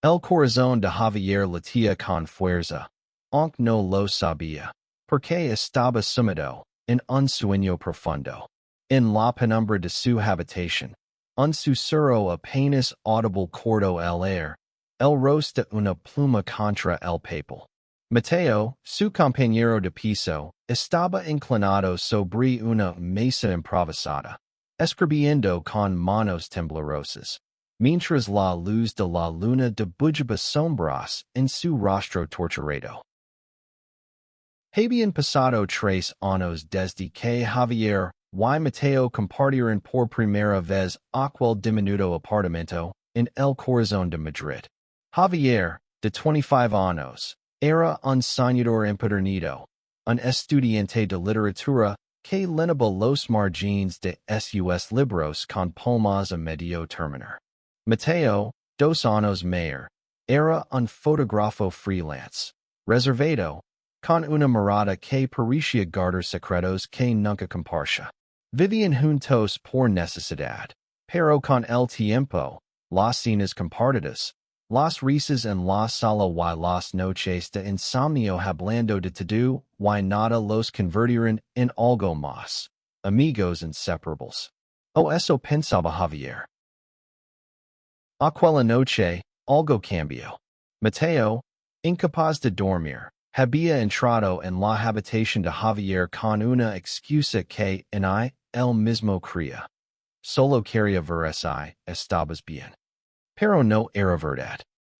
El corazón de Javier latía con fuerza, aunque no lo sabía, porque estaba sumido en un sueño profundo. En la penumbra de su habitación, un susurro apenas audible cortó el aire, el roce de una pluma contra el papel. Mateo, su compañero de piso, estaba inclinado sobre una mesa improvisada, escribiendo con manos temblorosas, mientras la luz de la luna dibujaba sombras en su rostro torturado. Habían pasado 3 años desde que Javier y Mateo compartieron por primera vez aquel diminuto apartamento en el corazón de Madrid. Javier, de 25 años, era un soñador empedernido, un estudiante de literatura que llenaba los margines de sus libros con poemas a medio terminar. Mateo, 2 años mayor, era un fotógrafo freelance, reservado, con una mirada que parecía guardar secretos que nunca compartía. Vivían juntos por necesidad, pero con el tiempo, las cenas compartidas, las risas en la sala y las noches de insomnio hablando de todo y nada los convirtieron en algo más, amigos inseparables. O eso pensaba Javier. Aquella noche, algo cambió. Mateo, incapaz de dormir, había entrado en la habitación de Javier con una excusa que él mismo creía. Solo quería ver si estabas bien. Pero no era verdad.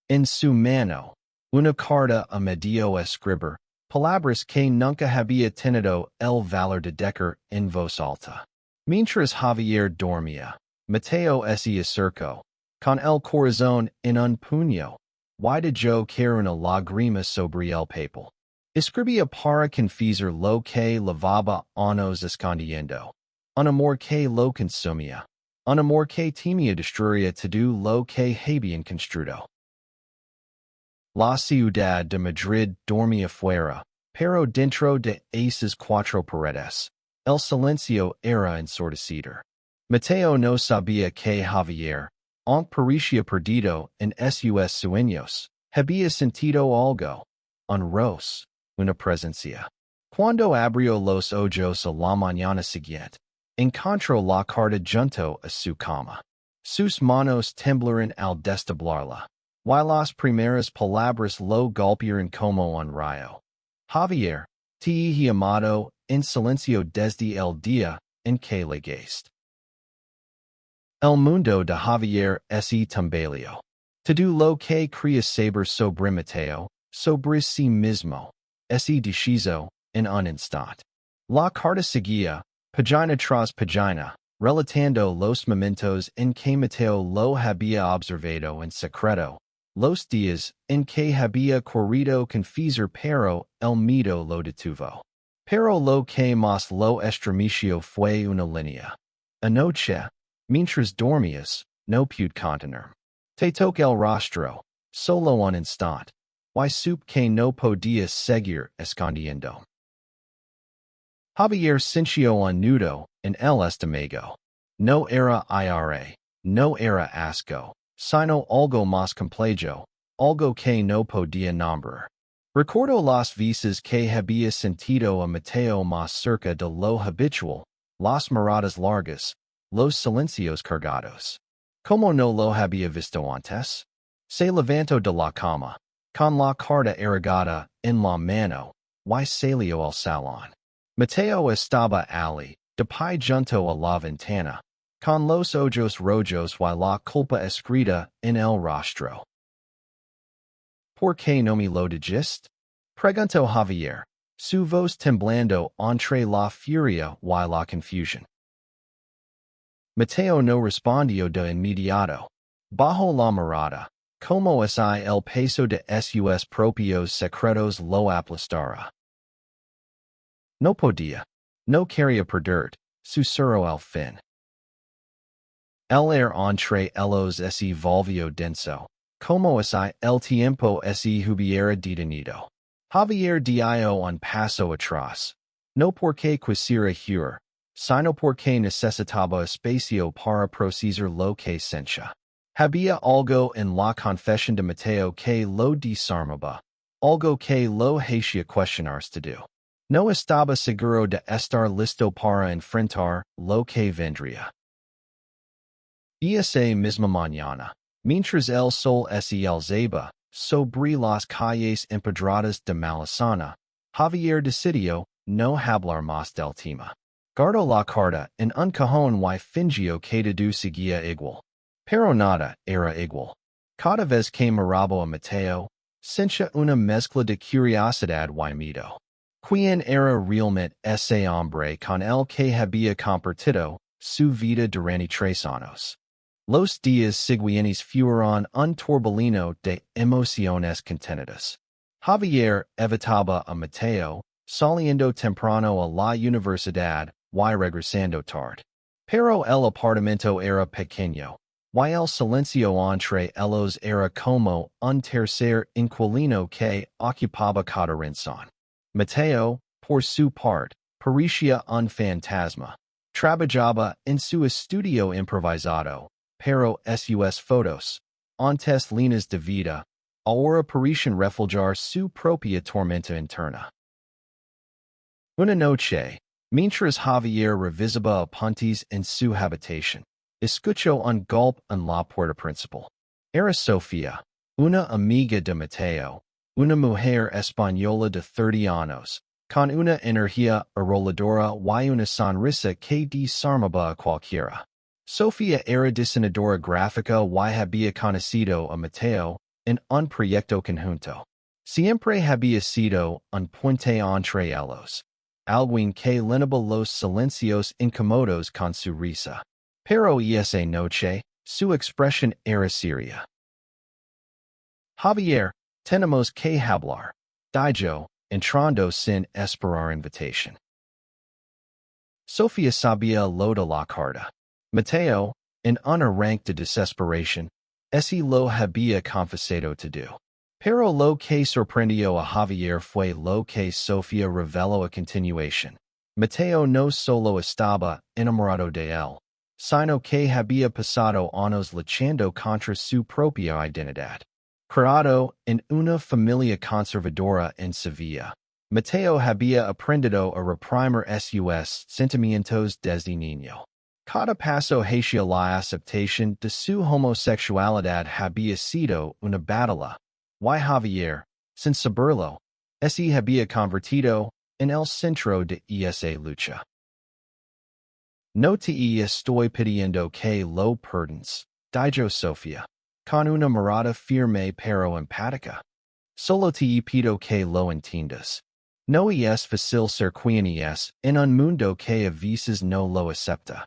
En su mano, una carta a medio escribir, palabras que nunca había tenido el valor de decir en voz alta. Mientras Javier dormía, Mateo se acercó, con el corazón en un puño, y dejó caer una lágrima sobre el papel. Escribía para confesar lo que llevaba años escondiendo. Un amor que lo consumía. Un amor que temía destruiría todo lo que habían construido. La ciudad de Madrid dormía fuera, pero dentro de esas 4 paredes, el silencio era ensordecedor. Mateo no sabía que Javier, aunque parecía perdido en sus sueños, había sentido algo, un roce, una presencia. Cuando abrió los ojos a la mañana siguiente, encontró la carta junto a su cama. Sus manos temblaron al destablarla, y las primeras palabras lo golpearon como un rayo. Javier, te he llamado en silencio desde el día en que llegaste. El mundo de Javier se tambaleó. Todo lo que creía saber sobre Mateo, sobre sí mismo, se deshizo en un instante. La carta seguía, página tras página, relatando los momentos en que Mateo lo había observado en secreto, los días en que había corrido confesar pero el miedo lo detuvo. Pero lo que más lo estremeció fue una línea. Anoche, mientras dormías, no pude contener. Te toqué el rostro, solo un instante, y supe que no podías seguir escondiendo. Javier sintió un nudo en el estómago. No era ira, no era asco, sino algo más complejo, algo que no podía nombrar. Recordó las veces que había sentido a Mateo más cerca de lo habitual, las miradas largas, los silencios cargados. Como no lo había visto antes? Se levantó de la cama, con la carta erigada en la mano, y salió al salón. Mateo estaba allí, de pie junto a la ventana, con los ojos rojos y la culpa escrita en el rostro. ¿Por qué no me lo dijiste? Preguntó Javier, su voz temblando entre la furia y la confusión. Mateo no respondió de inmediato. Bajo la mirada, como si el peso de sus propios secretos lo aplastara. No podía. No quería perder, susurró al fin. El aire entre ellos se volvió denso, como si el tiempo se hubiera detenido. Javier dio un paso atrás. No porque quisiera huir, sino porque necesitaba espacio para procesar lo que sentía. Había algo en la confesión de Mateo que lo desarmaba, algo que lo hacía cuestionarse to do. No estaba seguro de estar listo para enfrentar lo que vendría. Esa misma mañana, mientras el sol se alzaba sobre las calles empedradas de Malesana, Javier decidió no hablar más del tema. Guardó la carta en un cajón y fingió que todo seguía igual. Pero nada era igual. Cada vez que miraba a Mateo, sentía una mezcla de curiosidad y miedo. ¿Quién era realmente ese hombre con el que había compartido su vida durante 3 años? Los días siguientes fueron un torbellino de emociones contentas. Javier evitaba a Mateo, saliendo temprano a la universidad y regresando tarde. Pero el apartamento era pequeño, y el silencio entre ellos era como un tercer inquilino que ocupaba cada rincón. Mateo, por su parte, parecía un fantasma. Trabajaba en su estudio improvisado, pero sus fotos, antes líneas de vida, ahora parecían reflejar su propia tormenta interna. Una noche, mientras Javier revisaba apuntes en su habitación, escuchó un golpe en la puerta principal. Era Sofía, una amiga de Mateo, una mujer española de 30 años, con una energía arrolladora y una sonrisa que desarmaba a cualquiera. Sofía era diseñadora gráfica y había conocido a Mateo en un proyecto conjunto. Siempre había sido un puente entre ellos, alguien que llenaba los silencios incómodos con su risa. Pero esa noche, su expresión era seria. Javier, tenemos que hablar, dijo, entrando sin esperar invitación. Sofía sabía lo de la carta. Mateo, en un arranque de desesperación, ese lo había confesado to do. Pero lo que sorprendió a Javier fue lo que Sofía reveló a continuación. Mateo no solo estaba enamorado de él, sino que había pasado años luchando contra su propia identidad. Criado en una familia conservadora en Sevilla, Mateo había aprendido a reprimir sus sentimientos desde niño. Cada paso hacia la aceptación de su homosexualidad había sido una batalla, y Javier, sin saberlo, se había convertido en el centro de esa lucha. No te estoy pidiendo que lo perdones, dijo Sofía, con una mirada firme pero empática. Solo te pido que lo entiendas. No es fácil ser quien es en un mundo que a veces no lo acepta.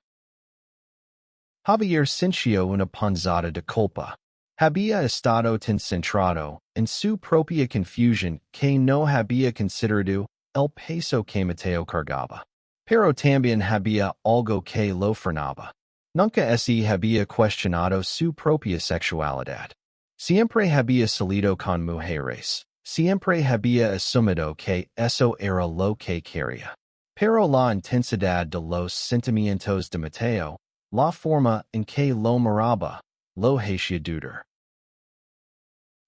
Javier sintió una punzada de culpa. Había estado tan centrado en su propia confusión que no había considerado el peso que Mateo cargaba. Pero también había algo que lo frenaba. Nunca se había cuestionado su propia sexualidad. Siempre había salido con mujeres. Siempre había asumido que eso era lo que quería. Pero la intensidad de los sentimientos de Mateo, la forma en que lo miraba, lo hacía dudar.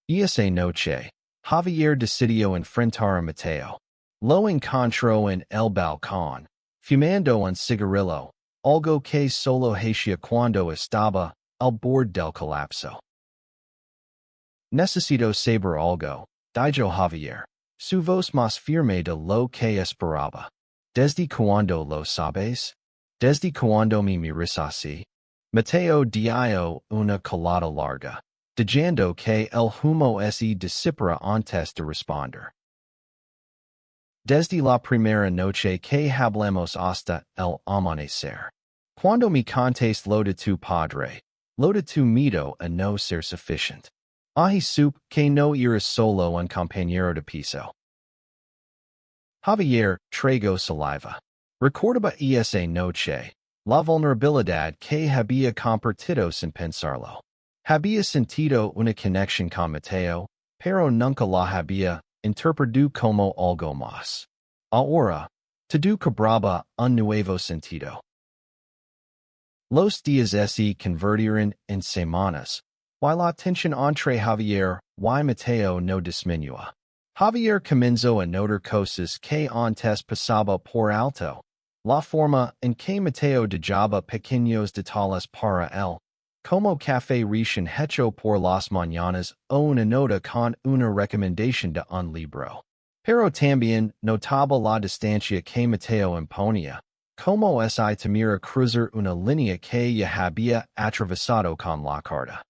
Esa noche, Javier decidió enfrentar a Mateo. Lo encontró en el balcón, fumando un cigarrillo, algo que solo hacía cuando estaba al borde del colapso. Necesito saber algo, dijo Javier, su voz más firme de lo que esperaba. ¿Desde cuándo lo sabes? ¿Desde cuándo me miras así? Mateo dio una colada larga, diciendo que el humo se disipara antes de responder. Desde la primera noche que hablamos hasta el amanecer. Cuando me contaste lo de tu padre, lo de tu miedo a no ser suficiente. Supe que no eras solo un compañero de piso. Javier tragó saliva. Recordaba esa noche, la vulnerabilidad que había compartido sin pensarlo. Había sentido una conexión con Mateo, pero nunca la había interpretado como algo más. Ahora, todo cobraba un nuevo sentido. Los días se convirtieron en semanas, y la tensión entre Javier y Mateo no disminua. Javier comenzó a notar cosas que antes pasaba por alto. La forma en que Mateo dejaba pequeños detalles para él, como café recién hecho por las mañanas o una nota con una recomendación de un libro. Pero también notaba la distancia que Mateo imponía, como si temiera cruzar una línea que ya había atravesado con la carta.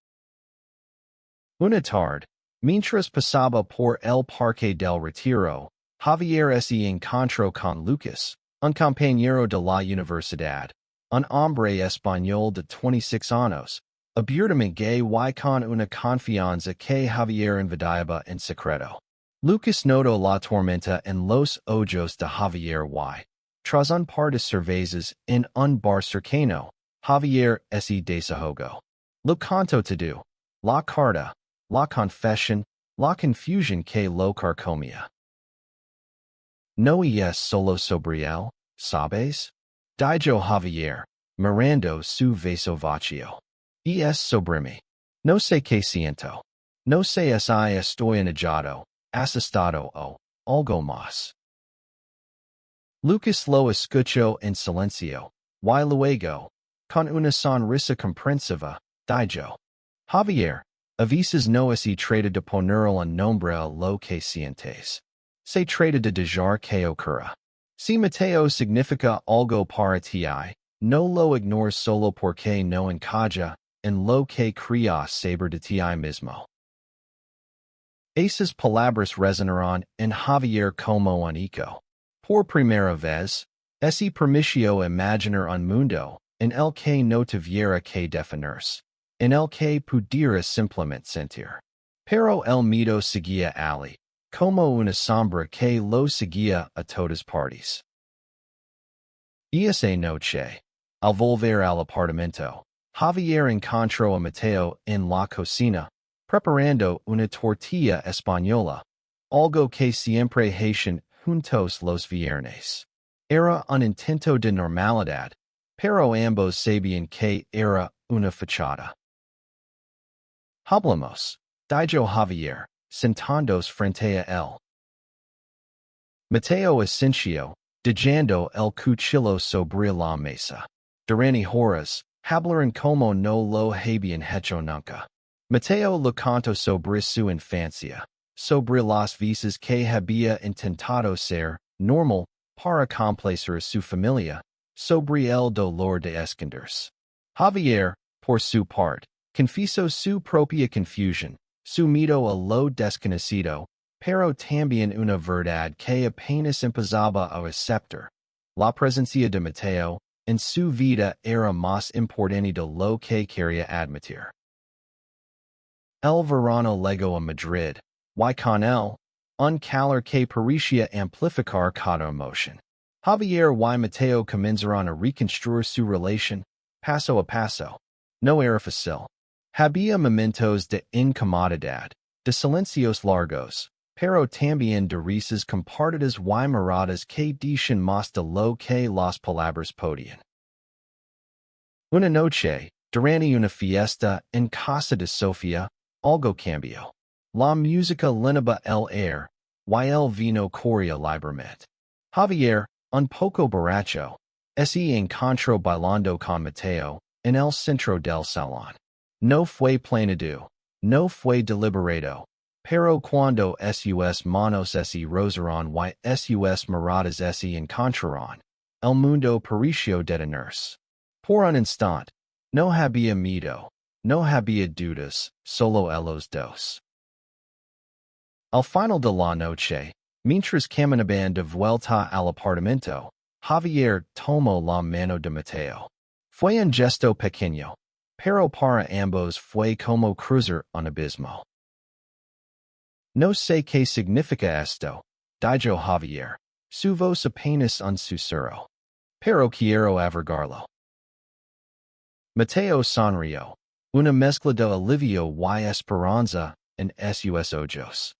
Una tarde, mientras pasaba por el Parque del Retiro, Javier se encontró con Lucas, un compañero de la universidad, un hombre español de 26 años, abiertamente gay y con una confianza que Javier envidiaba en secreto. Lucas notó la tormenta en los ojos de Javier y, tras un par de cervezas en un bar cercano, Javier se desahogó. Lo contó todo, la carta, la confesión, la confusión que lo carcomía. No es solo sobre él, ¿sabes? Dijo Javier, mirando su vaso vacío. Es sobre mí. No sé qué siento. No sé si estoy enojado, asustado o algo más. Lucas lo escuchó en silencio, y luego, con una sonrisa comprensiva, dijo, Javier, a veces no se trata de poner un nombre a lo que sientes. Se trata de dejar que ocurra. Si Mateo significa algo para ti, no lo ignores solo porque no encaja en lo que creas saber de ti mismo. Esas palabras resonaron en Javier como un eco. Por primera vez, se permitió imaginar un mundo en el que no tuviera que definirse, en el que pudiera simplemente sentir. Pero el miedo seguía Ali, como una sombra que lo seguía a todas partes. Esa noche, al volver al apartamento, Javier encontró a Mateo en la cocina, preparando una tortilla española, algo que siempre hacen juntos los viernes. Era un intento de normalidad, pero ambos sabían que era una fachada. Hablamos, dijo Javier, sentándose frente a él. Mateo asintió, dejando el cuchillo sobre la mesa. Durante horas, hablaron como no lo habían hecho nunca. Mateo le contó sobre su infancia, sobre las veces que había intentado ser normal para complacer a su familia, sobre el dolor de esconderse. Javier, por su parte, confesó su propia confusión, su miedo a lo desconocido, pero también una verdad que apenas empezaba a aceptar. La presencia de Mateo en su vida era más importante de lo que quería admitir. El verano llegó a Madrid, y con él, un calor que parecía amplificar cada emoción. Javier y Mateo comenzaron a reconstruir su relación, paso a paso. No era fácil. Había momentos de incomodidad, de silencios largos, pero también de risas compartidas y miradas que decían más de lo que las palabras podían. Una noche, durante una fiesta en casa de Sofía, algo cambió. La música llenaba el aire, y el vino corría libremente. Javier, un poco borracho, se encontró bailando con Mateo en el centro del salón. No fue planeado, no fue deliberado, pero cuando sus manos se rozaron y sus miradas se encontraron, el mundo pareció detenerse. Por un instante, no había miedo, no había dudas, solo ellos dos. Al final de la noche, mientras caminaban de vuelta al apartamento, Javier tomó la mano de Mateo. Fue un gesto pequeño, pero para ambos fue como cruzar un abismo. No sé qué significa esto, dijo Javier, su voz apenas un susurro. Pero quiero averiguarlo. Mateo sonrió, una mezcla de alivio y esperanza en sus ojos.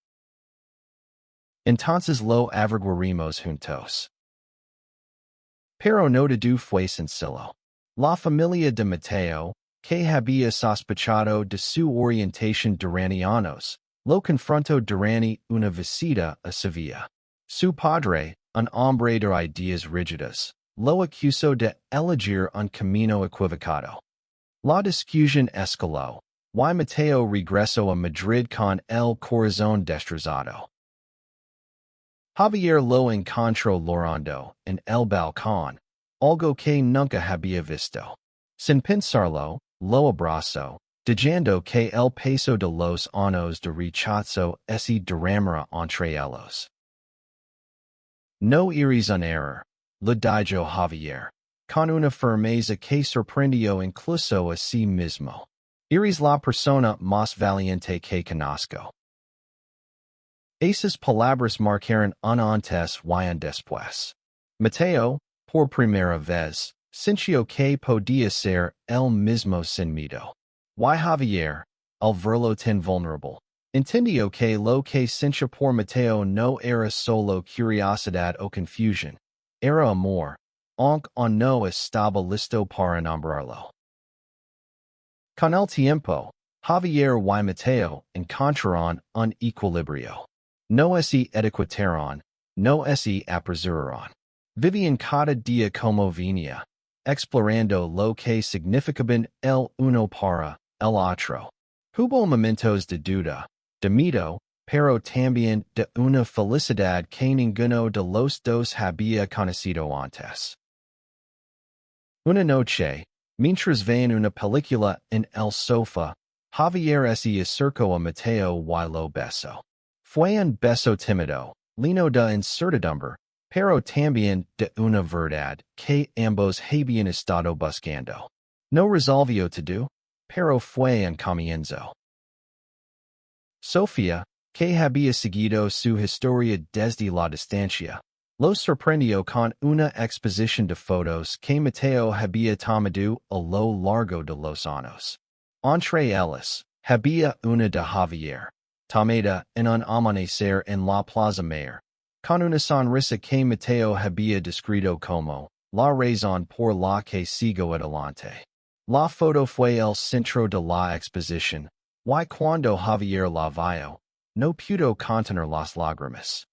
Entonces lo averiguaremos juntos. Pero no todo fue sencillo. La familia de Mateo, que había sospechado de su orientación durante años, lo confrontó durante una visita a Sevilla. Su padre, un hombre de ideas rígidas, lo acusó de elegir un camino equivocado. La discusión escaló, y Mateo regresó a Madrid con el corazón destrozado. Javier lo encontró llorando en el balcón, algo que nunca había visto. Sin pensarlo, lo abrazó, diciendo que el peso de los años de rechazo se derramará entre ellos. No eres un error, le dijo Javier, con una firmeza que sorprendió incluso a sí mismo. Eres la persona más valiente que conozco. Esas palabras marcaron un antes y un después. Mateo, por primera vez, sintió que podía ser el mismo sin miedo. Y Javier, al verlo tan vulnerable, entendió que lo que sentía por Mateo no era solo curiosidad o confusión, era amor, aunque aún no estaba listo para nombrarlo. Con el tiempo, Javier y Mateo encontraron un equilibrio. No se adecuaron, no se apresuraron. Vivían cada día como venía, explorando lo que significaban el uno para el otro. Hubo momentos de duda, de miedo, pero también de una felicidad que ninguno de los dos había conocido antes. Una noche, mientras veían una película en el sofá, Javier se acercó a Mateo y lo besó. Fue un beso tímido, lleno de incertidumbre, pero también de una verdad que ambos habían estado buscando. No resolvió todo, pero fue un comienzo. Sofía, que había seguido su historia desde la distancia, lo sorprendió con una exposición de fotos que Mateo había tomado a lo largo de los años. Entre ellas, había una de Javier, tomada en un amanecer en la Plaza Mayor, con una sonrisa que Mateo había descrito como la razón por la que sigo adelante. La foto fue el centro de la exposición, y cuando Javier la vio, no pudo contener las lágrimas.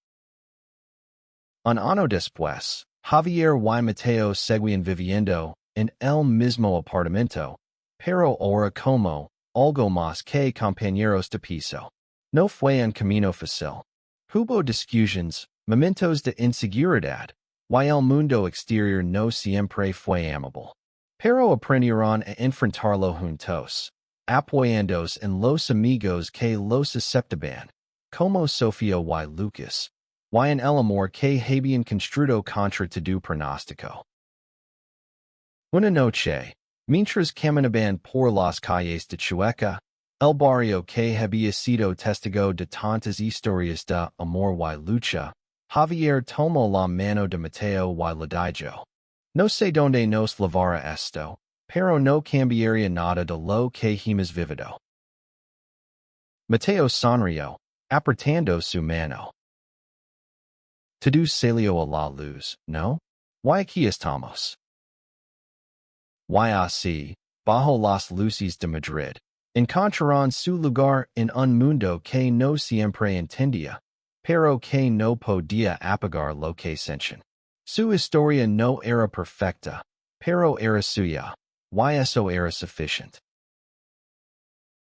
Un año después, Javier y Mateo seguían viviendo en el mismo apartamento, pero ahora como algo más que compañeros de piso. No fue un camino fácil. Hubo discusiones, momentos de inseguridad, y el mundo exterior no siempre fue amable. Pero aprendieron a enfrentarlo juntos, apoyándose en los amigos que los aceptaban, como Sofía y Lucas, y en el amor que habían construido contra todo pronóstico. Una noche, mientras caminaban por las calles de Chueca, el barrio que había sido testigo de tantas historias de amor y lucha, Javier tomó la mano de Mateo y le dijo: No sé dónde nos llevará esto, pero no cambiaría nada de lo que hemos vivido. Mateo sonrió, apretando su mano. Todo salió a la luz, ¿no? Y aquí estamos. Y así, bajo las luces de Madrid, encontraron su lugar en un mundo que no siempre entendía, pero que no podía apagar lo que sentían. Su historia no era perfecta, pero era suya, y eso era suficiente.